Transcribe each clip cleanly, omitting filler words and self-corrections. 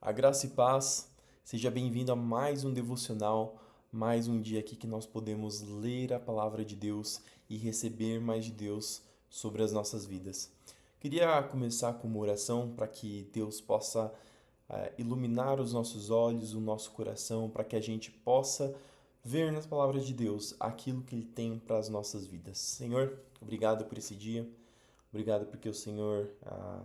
A graça e paz, seja bem-vindo a mais um devocional, mais um dia aqui que nós podemos ler a palavra de Deus e receber mais de Deus sobre as nossas vidas. Queria começar com uma oração para que Deus possa iluminar os nossos olhos, o nosso coração, para que a gente possa ver nas palavras de Deus aquilo que Ele tem para as nossas vidas. Senhor, obrigado por esse dia. Obrigado porque o Senhor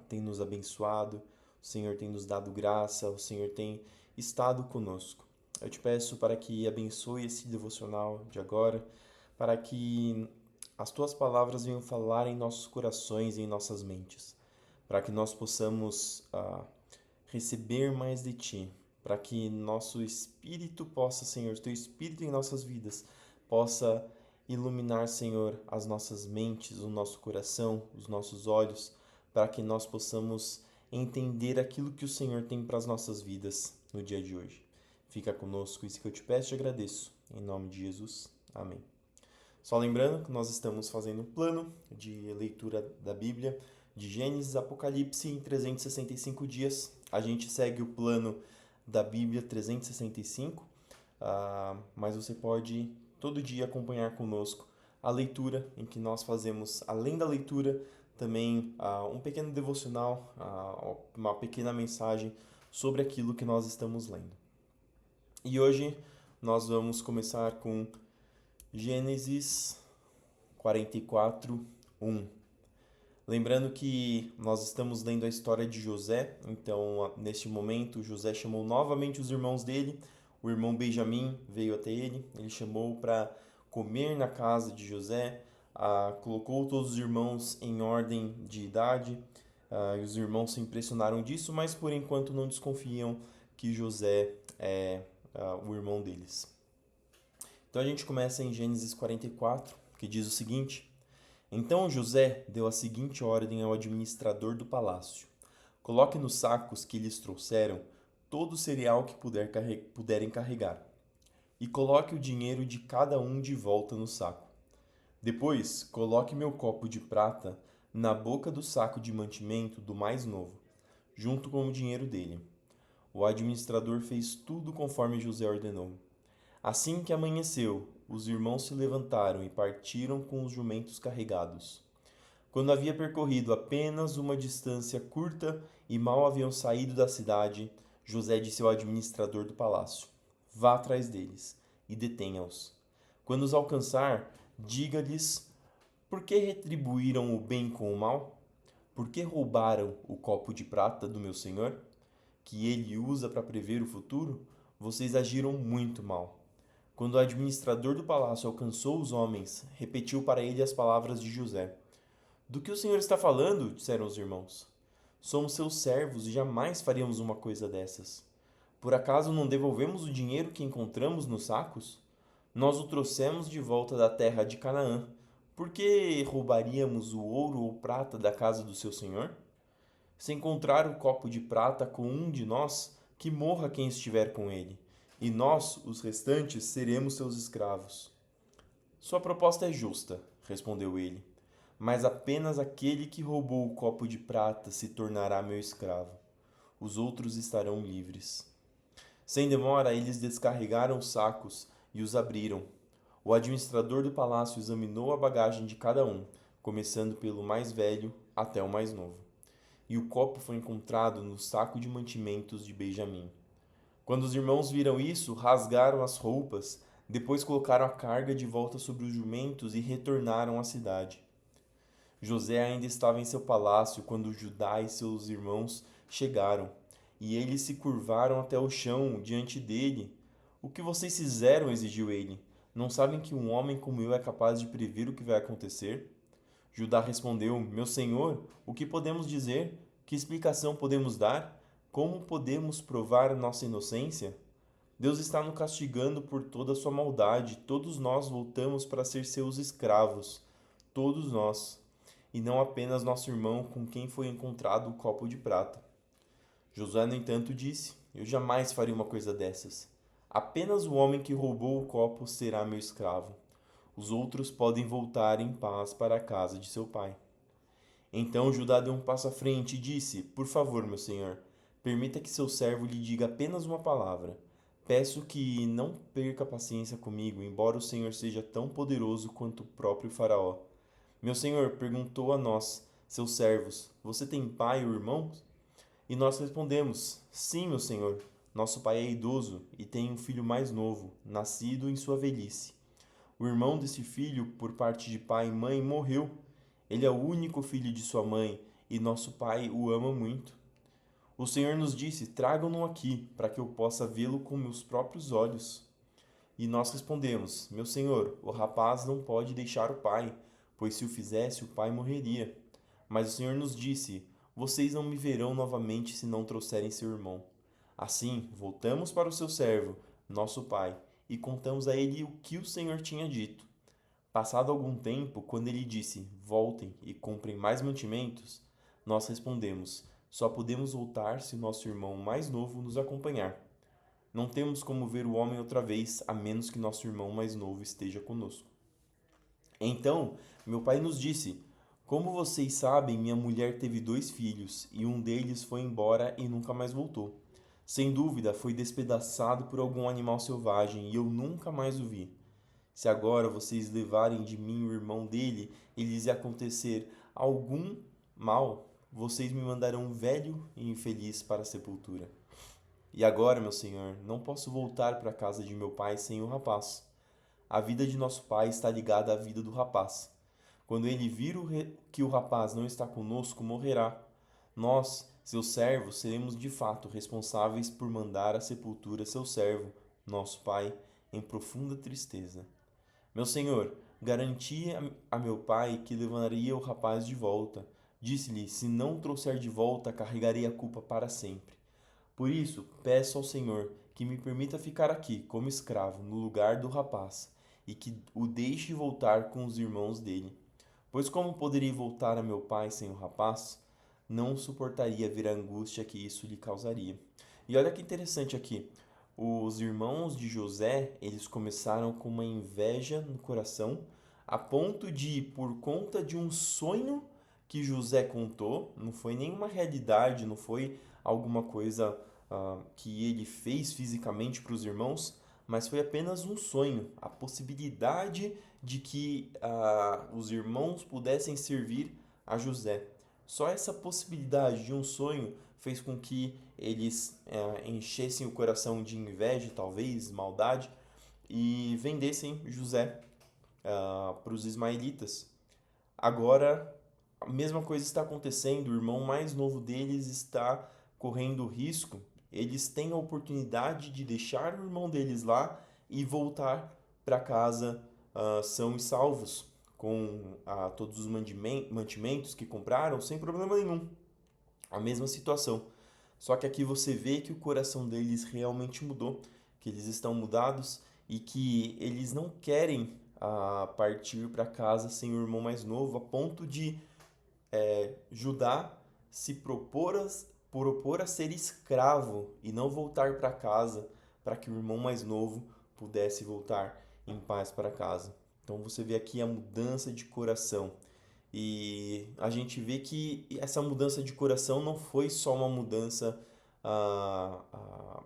tem nos abençoado, o Senhor tem nos dado graça, o Senhor tem estado conosco. Eu te peço para que abençoe esse devocional de agora, para que as tuas palavras venham falar em nossos corações e em nossas mentes, para que nós possamos receber mais de ti, para que nosso espírito possa, Senhor, teu espírito em nossas vidas possa iluminar, Senhor, as nossas mentes, o nosso coração, os nossos olhos, para que nós possamos entender aquilo que o Senhor tem para as nossas vidas no dia de hoje. Fica conosco, isso que eu te peço e te agradeço. Em nome de Jesus. Amém. Só lembrando que nós estamos fazendo um plano de leitura da Bíblia, de Gênesis, Apocalipse em 365 dias. A gente segue o plano da Bíblia 365, mas você pode todo dia acompanhar conosco a leitura, em que nós fazemos, além da leitura, também um pequeno devocional, uma pequena mensagem sobre aquilo que nós estamos lendo. E hoje nós vamos começar com Gênesis 44, 1. Lembrando que nós estamos lendo a história de José, então neste momento José chamou novamente os irmãos dele, o irmão Benjamim veio até ele, ele chamou para comer na casa de José, colocou todos os irmãos em ordem de idade, e os irmãos se impressionaram disso, mas por enquanto não desconfiam que José é o irmão deles. Então a gente começa em Gênesis 44, que diz o seguinte: Então José deu a seguinte ordem ao administrador do palácio: Coloque nos sacos que lhes trouxeram todo o cereal que puderem carregar, e coloque o dinheiro de cada um de volta no saco. Depois, coloque meu copo de prata na boca do saco de mantimento do mais novo, junto com o dinheiro dele. O administrador fez tudo conforme José ordenou. Assim que amanheceu, os irmãos se levantaram e partiram com os jumentos carregados. Quando havia percorrido apenas uma distância curta e mal haviam saído da cidade, José disse ao administrador do palácio: Vá atrás deles e detenha-os. Quando os alcançar, diga-lhes: Por que retribuíram o bem com o mal? Por que roubaram o copo de prata do meu senhor, que ele usa para prever o futuro? Vocês agiram muito mal. Quando o administrador do palácio alcançou os homens, repetiu para ele as palavras de José. Do que o senhor está falando? Disseram os irmãos. Somos seus servos e jamais faríamos uma coisa dessas. Por acaso não devolvemos o dinheiro que encontramos nos sacos? Nós o trouxemos de volta da terra de Canaã. Por que roubaríamos o ouro ou prata da casa do seu senhor? Se encontrar o copo de prata com um de nós, que morra quem estiver com ele, e nós, os restantes, seremos seus escravos. Sua proposta é justa, respondeu ele, mas apenas aquele que roubou o copo de prata se tornará meu escravo. Os outros estarão livres. Sem demora, eles descarregaram os sacos e os abriram. O administrador do palácio examinou a bagagem de cada um, começando pelo mais velho até o mais novo. E o copo foi encontrado no saco de mantimentos de Benjamim. Quando os irmãos viram isso, rasgaram as roupas, depois colocaram a carga de volta sobre os jumentos e retornaram à cidade. José ainda estava em seu palácio quando Judá e seus irmãos chegaram, e eles se curvaram até o chão diante dele. O que vocês fizeram? Exigiu ele. Não sabem que um homem como eu é capaz de prever o que vai acontecer? Judá respondeu: Meu senhor, o que podemos dizer? Que explicação podemos dar? Como podemos provar nossa inocência? Deus está nos castigando por toda a sua maldade. Todos nós voltamos para ser seus escravos. Todos nós. E não apenas nosso irmão com quem foi encontrado o copo de prata. Josué, no entanto, disse: Eu jamais faria uma coisa dessas. Apenas o homem que roubou o copo será meu escravo. Os outros podem voltar em paz para a casa de seu pai. Então Judá deu um passo à frente e disse: Por favor, meu senhor, Permita que seu servo lhe diga apenas uma palavra. Peço que não perca a paciência comigo, embora o Senhor seja tão poderoso quanto o próprio Faraó. Meu senhor perguntou a nós, seus servos: Você tem pai ou irmãos? E nós respondemos: Sim, meu senhor. Nosso pai é idoso e tem um filho mais novo, nascido em sua velhice. O irmão desse filho, por parte de pai e mãe, morreu. Ele é o único filho de sua mãe e nosso pai o ama muito. O Senhor nos disse: Tragam-no aqui, para que eu possa vê-lo com meus próprios olhos. E nós respondemos: Meu senhor, o rapaz não pode deixar o pai, pois se o fizesse, o pai morreria. Mas o Senhor nos disse: Vocês não me verão novamente se não trouxerem seu irmão. Assim, voltamos para o seu servo, nosso pai, e contamos a ele o que o Senhor tinha dito. Passado algum tempo, quando ele disse: Voltem e comprem mais mantimentos, nós respondemos: Só podemos voltar se o nosso irmão mais novo nos acompanhar. Não temos como ver o homem outra vez, a menos que nosso irmão mais novo esteja conosco. Então, meu pai nos disse: Como vocês sabem, minha mulher teve 2 filhos, e um deles foi embora e nunca mais voltou. Sem dúvida, foi despedaçado por algum animal selvagem e eu nunca mais o vi. Se agora vocês levarem de mim o irmão dele e lhes acontecer algum mal, vocês me mandarão velho e infeliz para a sepultura. E agora, meu senhor, não posso voltar para a casa de meu pai sem o rapaz. A vida de nosso pai está ligada à vida do rapaz. Quando ele vir que o rapaz não está conosco, morrerá. Nós, seus servos, seremos de fato responsáveis por mandar à sepultura seu servo, nosso pai, em profunda tristeza. Meu senhor, garanti a meu pai que levaria o rapaz de volta. Disse-lhe: Se não o trouxer de volta, carregarei a culpa para sempre. Por isso, peço ao Senhor que me permita ficar aqui como escravo no lugar do rapaz e que o deixe voltar com os irmãos dele. Pois como poderei voltar a meu pai sem o rapaz? Não suportaria ver a angústia que isso lhe causaria. E olha que interessante aqui. Os irmãos de José, eles começaram com uma inveja no coração, a ponto de, por conta de um sonho que José contou, não foi nenhuma realidade, não foi alguma coisa que ele fez fisicamente para os irmãos, mas foi apenas um sonho, a possibilidade de que os irmãos pudessem servir a José. Só essa possibilidade de um sonho fez com que eles enchessem o coração de inveja, talvez, maldade, e vendessem José para os ismaelitas. Agora, a mesma coisa está acontecendo, o irmão mais novo deles está correndo risco. Eles têm a oportunidade de deixar o irmão deles lá e voltar para casa são e salvos, com todos os mantimentos que compraram, sem problema nenhum. A mesma situação. Só que aqui você vê que o coração deles realmente mudou, que eles estão mudados e que eles não querem partir para casa sem o irmão mais novo, a ponto de Judá se propor a ser escravo e não voltar para casa para que o irmão mais novo pudesse voltar em paz para casa. Então você vê aqui a mudança de coração. E a gente vê que essa mudança de coração não foi só uma mudança, ah, ah,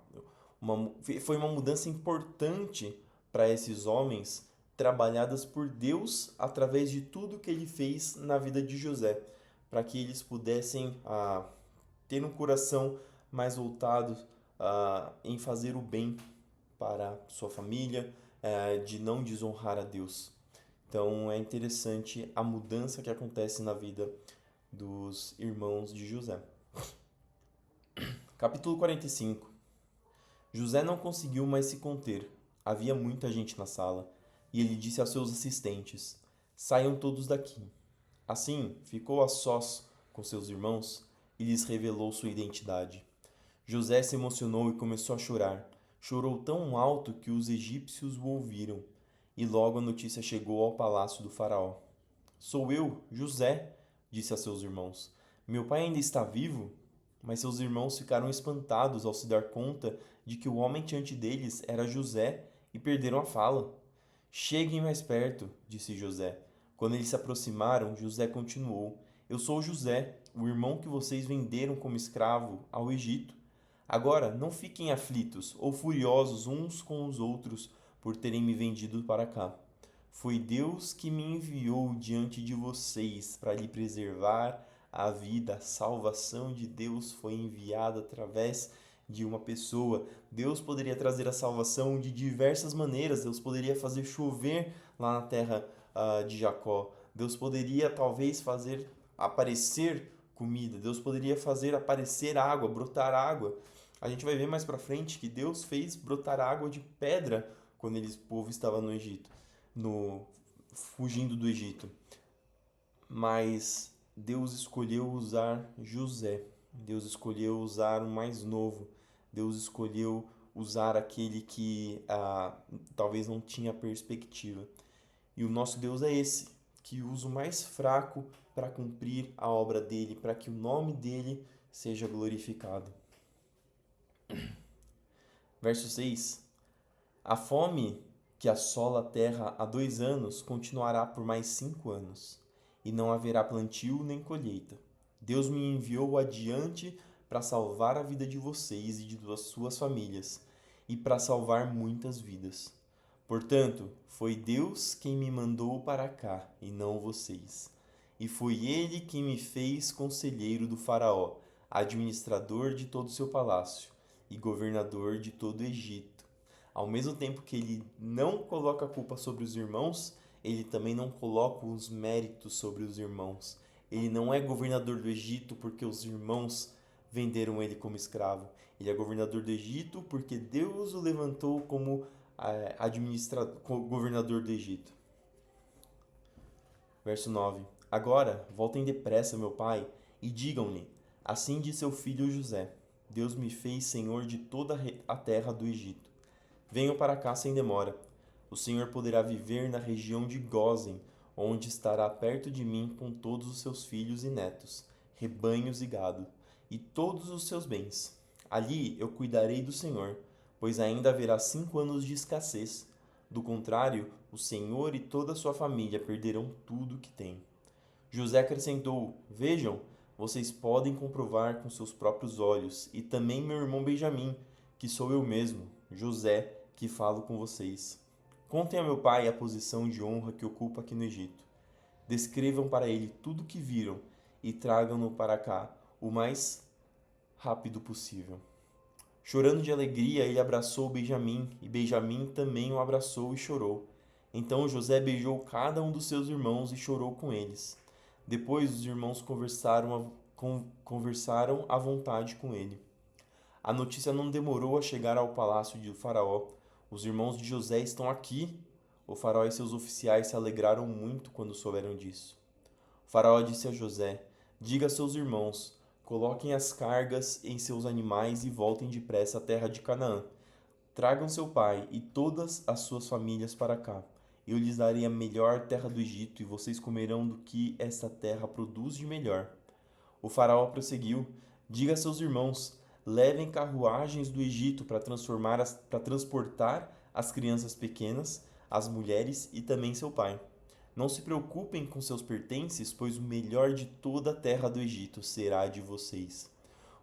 foi uma mudança importante para esses homens, trabalhadas por Deus através de tudo que ele fez na vida de José, para que eles pudessem ter um coração mais voltado em fazer o bem para sua família, de não desonrar a Deus. Então é interessante a mudança que acontece na vida dos irmãos de José. Capítulo 45. José não conseguiu mais se conter. Havia muita gente na sala, e ele disse aos seus assistentes: Saiam todos daqui. Assim, ficou a sós com seus irmãos e lhes revelou sua identidade. José se emocionou e começou a chorar. Chorou tão alto que os egípcios o ouviram. E logo a notícia chegou ao palácio do faraó. Sou eu, José, disse a seus irmãos. Meu pai ainda está vivo? Mas seus irmãos ficaram espantados ao se dar conta de que o homem diante deles era José e perderam a fala. Cheguem mais perto, disse José. Quando eles se aproximaram, José continuou: Eu sou José, o irmão que vocês venderam como escravo ao Egito. Agora, não fiquem aflitos ou furiosos uns com os outros por terem me vendido para cá. Foi Deus que me enviou diante de vocês para lhe preservar a vida. A salvação de Deus foi enviada através de uma pessoa. Deus poderia trazer a salvação de diversas maneiras. Deus poderia fazer chover lá na terra de Jacó. Deus poderia talvez fazer aparecer comida. Deus poderia fazer aparecer água, brotar água. A gente vai ver mais para frente que Deus fez brotar água de pedra quando o povo estava no Egito, fugindo do Egito. Mas Deus escolheu usar José. Deus escolheu usar o mais novo. Deus escolheu usar aquele que talvez não tinha perspectiva. E o nosso Deus é esse, que usa o mais fraco para cumprir a obra dele, para que o nome dele seja glorificado. Verso 6. A fome que assola a terra há 2 anos continuará por mais 5 anos, e não haverá plantio nem colheita. Deus me enviou adiante para salvar a vida de vocês e de suas famílias, e para salvar muitas vidas. Portanto, foi Deus quem me mandou para cá, e não vocês. E foi Ele quem me fez conselheiro do Faraó, administrador de todo o seu palácio e governador de todo o Egito. Ao mesmo tempo que ele não coloca a culpa sobre os irmãos, ele também não coloca os méritos sobre os irmãos. Ele não é governador do Egito porque os irmãos venderam ele como escravo. Ele é governador do Egito porque Deus o levantou como governador do Egito. Verso 9. Agora, voltem depressa, meu pai, e digam-lhe, assim diz seu filho José, Deus me fez senhor de toda a terra do Egito. Venham para cá sem demora. O Senhor poderá viver na região de Gósen, onde estará perto de mim com todos os seus filhos e netos, rebanhos e gado, e todos os seus bens. Ali eu cuidarei do Senhor, pois ainda haverá 5 anos de escassez. Do contrário, o Senhor e toda a sua família perderão tudo o que têm. José acrescentou: Vejam, vocês podem comprovar com seus próprios olhos, e também meu irmão Benjamim, que sou eu mesmo, José, que falo com vocês. Contem a meu pai a posição de honra que ocupa aqui no Egito. Descrevam para ele tudo o que viram e tragam-no para cá o mais rápido possível. Chorando de alegria, ele abraçou Benjamim, e Benjamim também o abraçou e chorou. Então José beijou cada um dos seus irmãos e chorou com eles. Depois os irmãos conversaram à vontade com ele. A notícia não demorou a chegar ao palácio de Faraó. Os irmãos de José estão aqui. O faraó e seus oficiais se alegraram muito quando souberam disso. O faraó disse a José: Diga a seus irmãos, coloquem as cargas em seus animais e voltem depressa à terra de Canaã. Tragam seu pai e todas as suas famílias para cá. Eu lhes darei a melhor terra do Egito e vocês comerão do que esta terra produz de melhor. O faraó prosseguiu: Diga a seus irmãos, levem carruagens do Egito para transportar as crianças pequenas, as mulheres e também seu pai. Não se preocupem com seus pertences, pois o melhor de toda a terra do Egito será de vocês.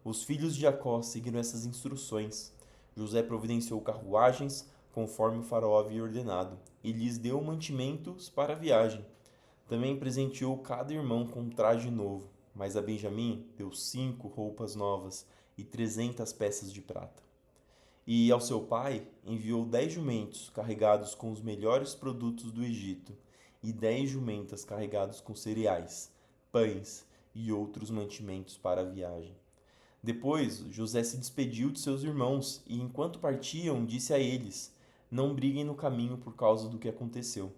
Os filhos de Jacó seguiram essas instruções. José providenciou carruagens, conforme o faraó havia ordenado, e lhes deu mantimentos para a viagem. Também presenteou cada irmão com um traje novo, mas a Benjamim deu 5 roupas novas e 300 peças de prata. E ao seu pai enviou 10 jumentos carregados com os melhores produtos do Egito e 10 jumentas carregadas com cereais, pães e outros mantimentos para a viagem. Depois José se despediu de seus irmãos e, enquanto partiam, disse a eles: Não briguem no caminho por causa do que aconteceu.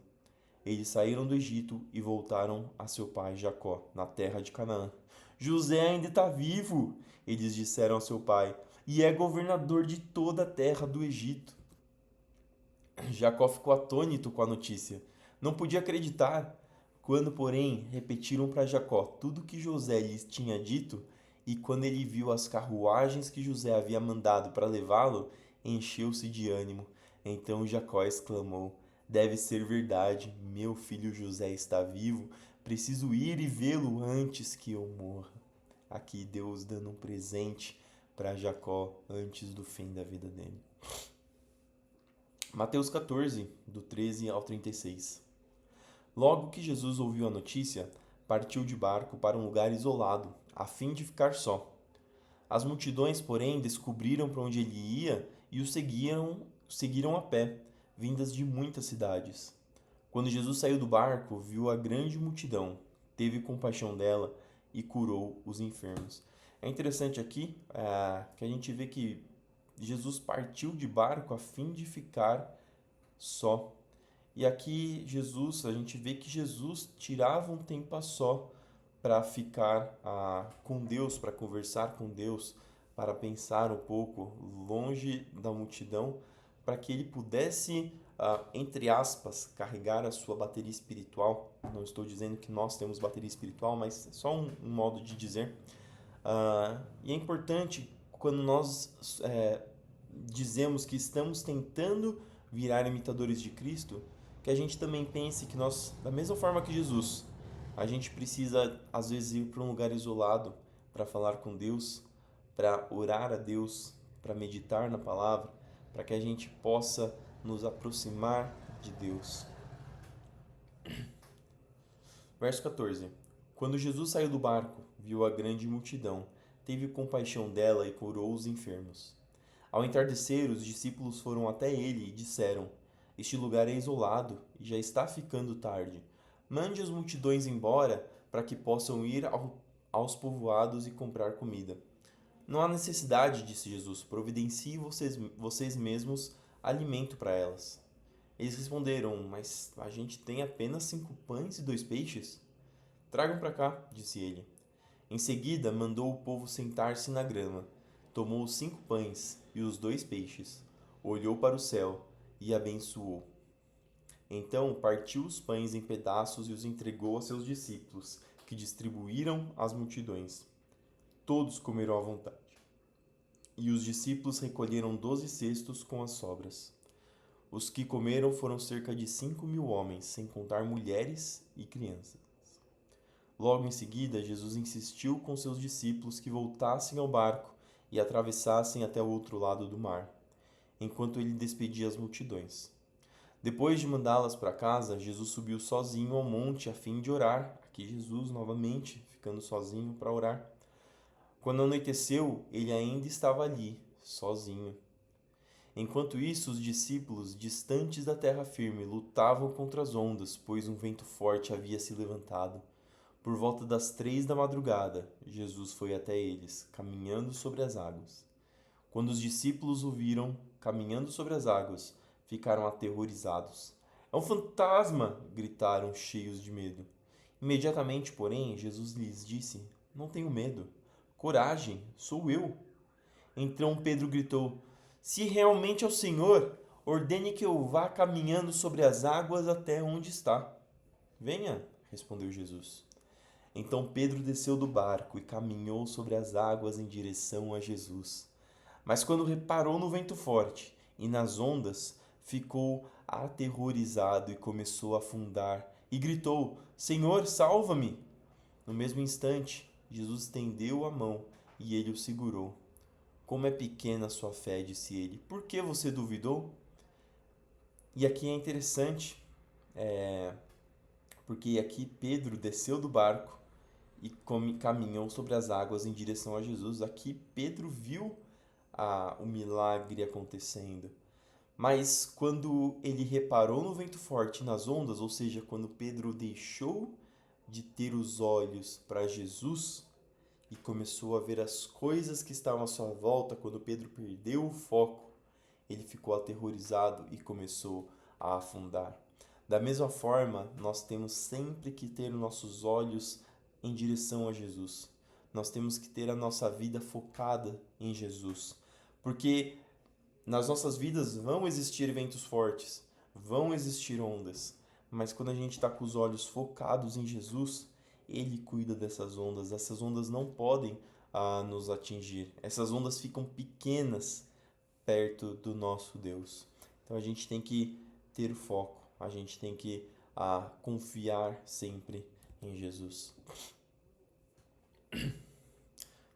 Eles saíram do Egito e voltaram a seu pai Jacó, na terra de Canaã. José ainda está vivo, eles disseram a seu pai, e é governador de toda a terra do Egito. Jacó ficou atônito com a notícia. Não podia acreditar. Quando, porém, repetiram para Jacó tudo o que José lhes tinha dito, e quando ele viu as carruagens que José havia mandado para levá-lo, encheu-se de ânimo. Então Jacó exclamou: Deve ser verdade, meu filho José está vivo. Preciso ir e vê-lo antes que eu morra. Aqui Deus dando um presente para Jacó antes do fim da vida dele. Mateus 14, do 13 ao 36. Logo que Jesus ouviu a notícia, partiu de barco para um lugar isolado, a fim de ficar só. As multidões, porém, descobriram para onde ele ia e o seguiram a pé, vindas de muitas cidades. Quando Jesus saiu do barco, viu a grande multidão, teve compaixão dela e curou os enfermos. É interessante aqui que a gente vê que Jesus partiu de barco a fim de ficar só. E aqui a gente vê que Jesus tirava um tempo a só para ficar com Deus, para conversar com Deus, para pensar um pouco longe da multidão, para que ele pudesse, entre aspas, carregar a sua bateria espiritual. Não estou dizendo que nós temos bateria espiritual, mas é só um modo de dizer. E é importante quando nós dizemos que estamos tentando virar imitadores de Cristo, que a gente também pense que nós, da mesma forma que Jesus, a gente precisa às vezes ir para um lugar isolado para falar com Deus, para orar a Deus, para meditar na palavra, para que a gente possa nos aproximar de Deus. Verso 14. Quando Jesus saiu do barco, viu a grande multidão, teve compaixão dela e curou os enfermos. Ao entardecer, os discípulos foram até ele e disseram: Este lugar é isolado e já está ficando tarde. Mande as multidões embora para que possam ir aos povoados e comprar comida. Não há necessidade, disse Jesus, providencie vocês mesmos alimento para elas. Eles responderam: Mas a gente tem apenas 5 pães e 2 peixes? Tragam para cá, disse ele. Em seguida, mandou o povo sentar-se na grama. Tomou os 5 pães e os 2 peixes, olhou para o céu e abençoou. Então partiu os pães em pedaços e os entregou a seus discípulos, que distribuíram às multidões. Todos comeram à vontade. E os discípulos recolheram 12 cestos com as sobras. Os que comeram foram cerca de 5.000 homens, sem contar mulheres e crianças. Logo em seguida, Jesus insistiu com seus discípulos que voltassem ao barco e atravessassem até o outro lado do mar, enquanto ele despedia as multidões. Depois de mandá-las para casa, Jesus subiu sozinho ao monte a fim de orar. Aqui Jesus novamente ficando sozinho para orar. Quando anoiteceu, ele ainda estava ali, sozinho. Enquanto isso, os discípulos, distantes da terra firme, lutavam contra as ondas, pois um vento forte havia se levantado. Por volta das 3 da madrugada, Jesus foi até eles, caminhando sobre as águas. Quando os discípulos o viram caminhando sobre as águas, ficaram aterrorizados. É um fantasma! Gritaram, cheios de medo. Imediatamente, porém, Jesus lhes disse: Não tenham medo. Coragem, sou eu. Então Pedro gritou: Se realmente é o Senhor, ordene que eu vá caminhando sobre as águas até onde está. Venha, respondeu Jesus. Então Pedro desceu do barco e caminhou sobre as águas em direção a Jesus. Mas quando reparou no vento forte e nas ondas, ficou aterrorizado e começou a afundar e gritou: Senhor, salva-me! No mesmo instante, Jesus estendeu a mão e ele o segurou. Como é pequena a sua fé, disse ele. Por que você duvidou? E aqui é interessante, porque aqui Pedro desceu do barco e caminhou sobre as águas em direção a Jesus. Aqui Pedro viu o milagre acontecendo. Mas quando ele reparou no vento forte e nas ondas, ou seja, quando Pedro deixou de ter os olhos para Jesus e começou a ver as coisas que estavam à sua volta, quando Pedro perdeu o foco, ele ficou aterrorizado e começou a afundar. Da mesma forma, nós temos sempre que ter os nossos olhos em direção a Jesus. Nós temos que ter a nossa vida focada em Jesus. Porque nas nossas vidas vão existir ventos fortes, vão existir ondas. Mas quando a gente está com os olhos focados em Jesus, Ele cuida dessas ondas. Essas ondas não podem nos atingir. Essas ondas ficam pequenas perto do nosso Deus. Então a gente tem que ter foco. A gente tem que confiar sempre em Jesus.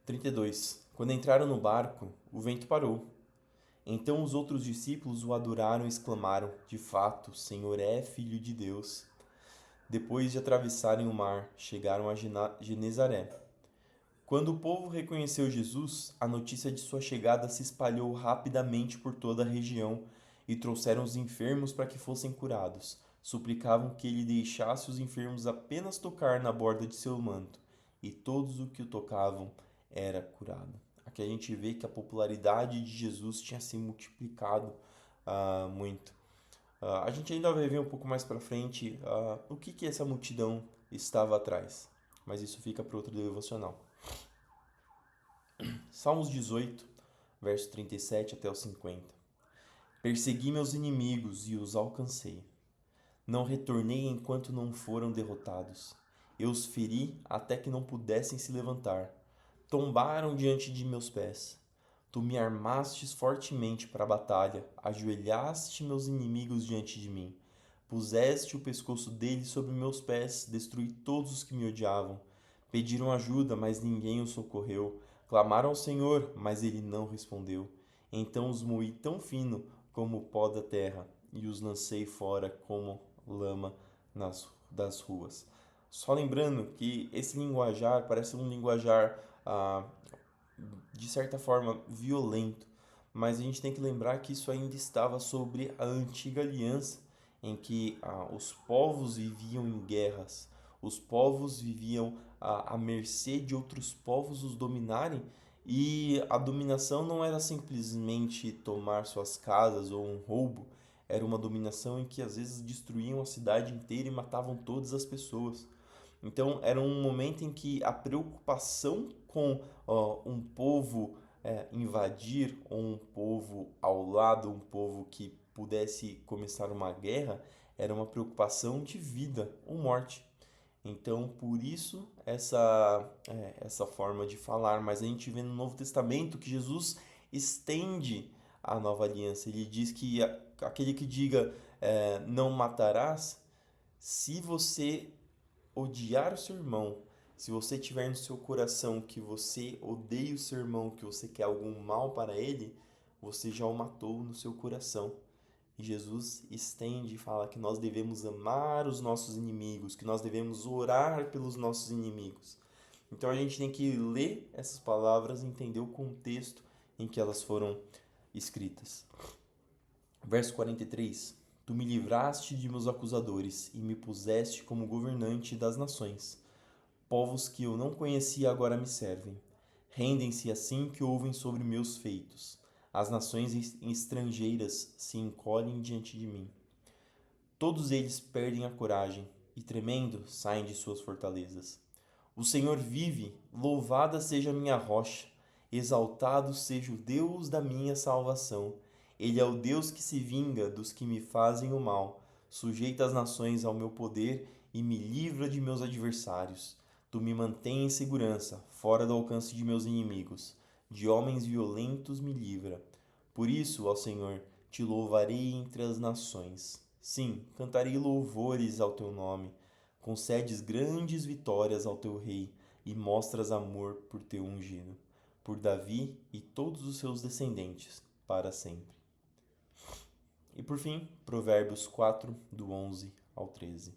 32. Quando entraram no barco, o vento parou. Então os outros discípulos o adoraram e exclamaram: De fato, o Senhor é Filho de Deus. Depois de atravessarem o mar, chegaram a Genezaré. Quando o povo reconheceu Jesus, a notícia de sua chegada se espalhou rapidamente por toda a região e trouxeram os enfermos para que fossem curados. Suplicavam que ele deixasse os enfermos apenas tocar na borda de seu manto, e todos os que o tocavam era curado. Aqui a gente vê que a popularidade de Jesus tinha se multiplicado muito. A gente ainda vai ver um pouco mais para frente o que essa multidão estava atrás, mas isso fica para outro devocional. Salmos 18, verso 37 até o 50. Persegui meus inimigos e os alcancei. Não retornei enquanto não foram derrotados. Eu os feri até que não pudessem se levantar. Tombaram diante de meus pés. Tu me armastes fortemente para a batalha, ajoelhaste meus inimigos diante de mim. Puseste o pescoço deles sobre meus pés, destruí todos os que me odiavam. Pediram ajuda, mas ninguém os socorreu. Clamaram ao Senhor, mas ele não respondeu. Então os moí tão fino como o pó da terra, e os lancei fora como lama das ruas. Só lembrando que esse linguajar parece um linguajar de certa forma violento, mas a gente tem que lembrar que isso ainda estava sobre a antiga aliança, em que os povos viviam em guerras, os povos viviam à mercê de outros povos os dominarem, e a dominação não era simplesmente tomar suas casas ou um roubo, era uma dominação em que às vezes destruíam a cidade inteira e matavam todas as pessoas. Então era um momento em que a preocupação com um povo invadir, ou um povo ao lado, um povo que pudesse começar uma guerra, era uma preocupação de vida ou morte. Então, por isso, essa forma de falar. Mas a gente vê no Novo Testamento que Jesus estende a nova aliança. Ele diz que aquele que diga não matarás, se você odiar o seu irmão, se você tiver no seu coração que você odeia o seu irmão, que você quer algum mal para ele, você já o matou no seu coração. E Jesus estende e fala que nós devemos amar os nossos inimigos, que nós devemos orar pelos nossos inimigos. Então a gente tem que ler essas palavras e entender o contexto em que elas foram escritas. Verso 43. Tu me livraste de meus acusadores e me puseste como governante das nações. Povos que eu não conhecia agora me servem. Rendem-se assim que ouvem sobre meus feitos. As nações estrangeiras se encolhem diante de mim. Todos eles perdem a coragem e, tremendo, saem de suas fortalezas. O Senhor vive, louvada seja a minha rocha, exaltado seja o Deus da minha salvação. Ele é o Deus que se vinga dos que me fazem o mal, sujeita as nações ao meu poder e me livra de meus adversários. Tu me mantém em segurança, fora do alcance de meus inimigos. De homens violentos me livra. Por isso, ó Senhor, te louvarei entre as nações. Sim, cantarei louvores ao teu nome. Concedes grandes vitórias ao teu rei e mostras amor por teu ungido, por Davi e todos os seus descendentes, para sempre. E por fim, Provérbios 4, do 11 ao 13.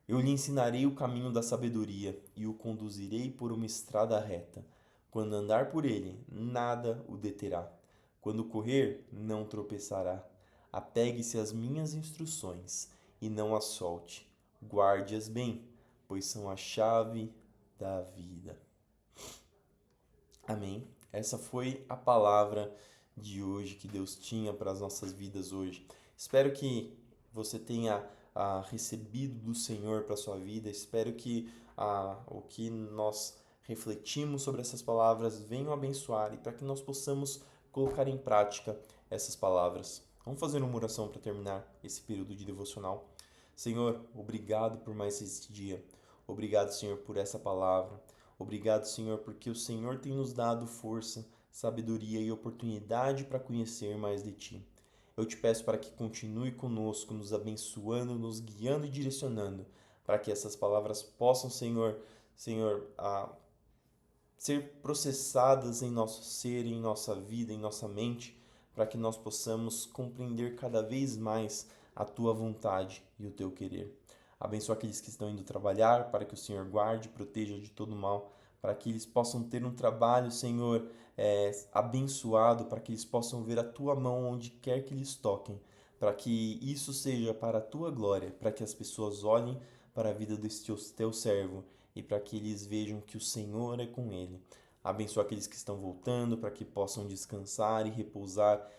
Eu lhe ensinarei o caminho da sabedoria e o conduzirei por uma estrada reta. Quando andar por ele, nada o deterá. Quando correr, não tropeçará. Apegue-se às minhas instruções e não as solte. Guarde-as bem, pois são a chave da vida. Amém? Essa foi a palavra de hoje que Deus tinha para as nossas vidas hoje. Espero que você tenha recebido do Senhor para a sua vida. Espero que o que nós refletimos sobre essas palavras venham abençoar e para que nós possamos colocar em prática essas palavras. Vamos fazer uma oração para terminar esse período de devocional. Senhor, obrigado por mais este dia. Obrigado, Senhor, por essa palavra. Obrigado, Senhor, porque o Senhor tem nos dado força, sabedoria e oportunidade para conhecer mais de Ti. Eu te peço para que continue conosco, nos abençoando, nos guiando e direcionando, para que essas palavras possam, Senhor, ser processadas em nosso ser, em nossa vida, em nossa mente, para que nós possamos compreender cada vez mais a tua vontade e o teu querer. Abençoa aqueles que estão indo trabalhar, para que o Senhor guarde e proteja de todo mal, para que eles possam ter um trabalho, Senhor, abençoado, para que eles possam ver a tua mão onde quer que eles toquem, para que isso seja para a tua glória, para que as pessoas olhem para a vida deste teu servo e para que eles vejam que o Senhor é com ele. Abençoa aqueles que estão voltando, para que possam descansar e repousar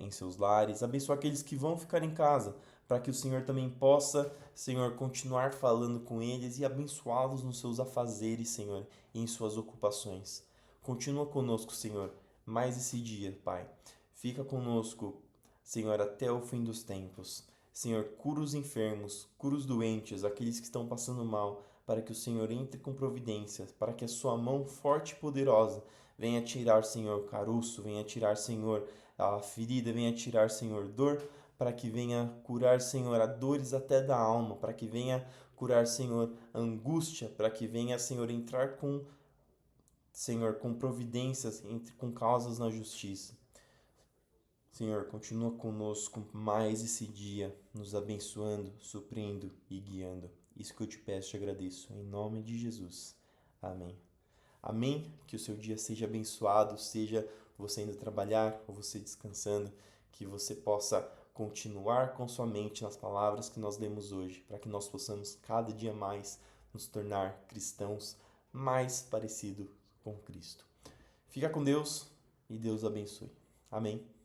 em seus lares. Abençoa aqueles que vão ficar em casa, para que o Senhor também possa, Senhor, continuar falando com eles e abençoá-los nos seus afazeres, Senhor, e em suas ocupações. Continua conosco, Senhor, mais esse dia, Pai. Fica conosco, Senhor, até o fim dos tempos. Senhor, cura os enfermos, cura os doentes, aqueles que estão passando mal, para que o Senhor entre com providência, para que a sua mão forte e poderosa venha tirar, Senhor, caroço, venha tirar, Senhor, a ferida, venha tirar, Senhor, dor, para que venha curar, Senhor, a dores até da alma, para que venha curar, Senhor, a angústia, para que venha, Senhor, entrar com, Senhor, com providências, com causas na justiça. Senhor, continua conosco mais esse dia, nos abençoando, suprindo e guiando. Isso que eu te peço e te agradeço, em nome de Jesus. Amém. Amém. Que o seu dia seja abençoado, seja você indo trabalhar ou você descansando, que você possa continuar com sua mente nas palavras que nós lemos hoje, para que nós possamos cada dia mais nos tornar cristãos mais parecidos com Cristo. Fica com Deus e Deus abençoe. Amém.